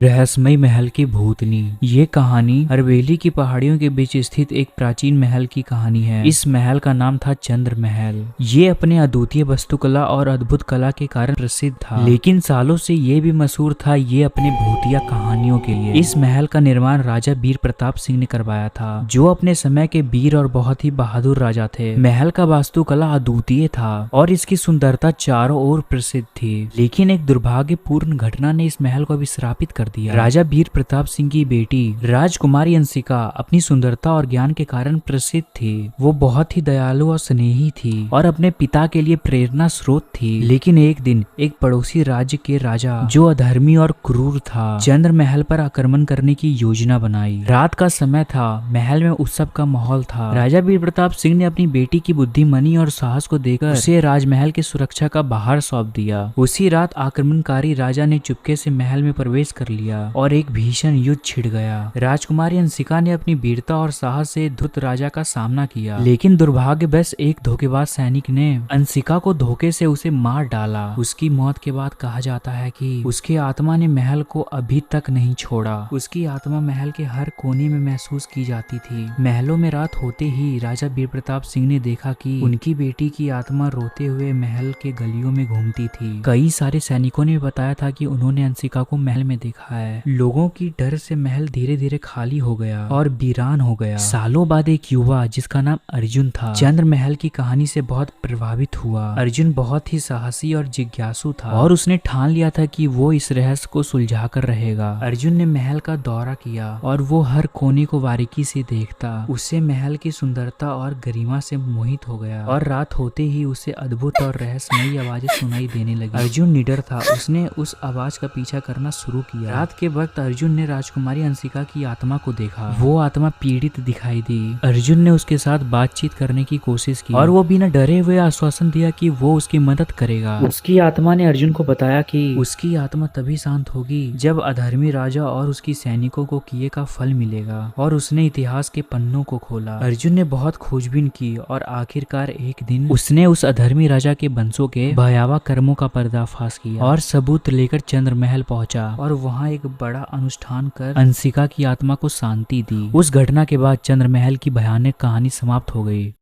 रहस्यमय महल की भूतनी। ये कहानी अरवेली की पहाड़ियों के बीच स्थित एक प्राचीन महल की कहानी है। इस महल का नाम था चंद्र महल। ये अपने अद्वितीय वास्तुकला और अद्भुत कला के कारण प्रसिद्ध था, लेकिन सालों से ये भी मशहूर था ये अपने भूतिया कहानियों के लिए। इस महल का निर्माण राजा वीर प्रताप सिंह ने करवाया था, जो अपने समय के वीर और बहुत ही बहादुर राजा थे। महल का वास्तुकला अद्वितीय था और इसकी सुंदरता चारों ओर प्रसिद्ध थी, लेकिन एक दुर्भाग्यपूर्ण घटना ने इस महल को विश्रापित कर दिया। राजा वीर प्रताप सिंह की बेटी राजकुमारी अंशिका अपनी सुंदरता और ज्ञान के कारण प्रसिद्ध थी। वो बहुत ही दयालु और स्नेही थी और अपने पिता के लिए प्रेरणा स्रोत थी। लेकिन एक दिन एक पड़ोसी राज्य के राजा, जो अधर्मी और क्रूर था, चंद्र महल पर आक्रमण करने की योजना बनाई। रात का समय था, महल में उत्सव का माहौल था। राजा वीर प्रताप सिंह ने अपनी बेटी की बुद्धिमनी और साहस को देखकर उसे राजमहल की सुरक्षा का बाहर सौंप दिया। उसी रात आक्रमणकारी राजा ने चुपके से महल में प्रवेश कर लिया और एक भीषण युद्ध छिड़ गया। राजकुमारी अंशिका ने अपनी वीरता और साहस से धृत राजा का सामना किया, लेकिन दुर्भाग्यवश एक धोखेबाज सैनिक ने अंशिका को धोखे से उसे मार डाला। उसकी मौत के बाद कहा जाता है कि उसकी आत्मा ने महल को अभी तक नहीं छोड़ा। उसकी आत्मा महल के हर कोने में महसूस की जाती थी। महलों में रात होते ही राजा वीर प्रताप सिंह ने देखा कि उनकी बेटी की आत्मा रोते हुए महल के गलियों में घूमती थी। कई सारे सैनिकों ने बताया था कि उन्होंने अंशिका को महल में देखा है। लोगों की डर से महल धीरे धीरे खाली हो गया और वीरान हो गया। सालों बाद एक युवा जिसका नाम अर्जुन था, चंद्र महल की कहानी से बहुत प्रभावित हुआ। अर्जुन बहुत ही साहसी और जिज्ञासु था और उसने ठान लिया था कि वो इस रहस्य को सुलझा कर रहेगा। अर्जुन ने महल का दौरा किया और वो हर कोने को बारीकी से देखता। उसे महल की सुंदरता और गरिमा से मोहित हो गया और रात होते ही उसे अद्भुत और रहस्यमयी आवाजें सुनाई देने लगी। अर्जुन निडर था, उसने उस आवाज का पीछा करना शुरू किया। रात के वक्त अर्जुन ने राजकुमारी अंशिका की आत्मा को देखा। वो आत्मा पीड़ित दिखाई दी। अर्जुन ने उसके साथ बातचीत करने की कोशिश की और वो बिना डरे हुए आश्वासन दिया कि वो उसकी मदद करेगा। उसकी आत्मा ने अर्जुन को बताया कि उसकी आत्मा तभी शांत होगी जब अधर्मी राजा और उसकी सैनिकों को किए का फल मिलेगा। और उसने इतिहास के पन्नों को खोला। अर्जुन ने बहुत खोजबीन की और आखिरकार एक दिन उसने उस अधर्मी राजा के वंशों के भयावह कर्मों का पर्दाफाश किया और सबूत लेकर चंद्र महल पहुंचा और वहां एक बड़ा अनुष्ठान कर अंशिका की आत्मा को शांति दी। उस घटना के बाद चंद्र महल की भयानक कहानी समाप्त हो गई।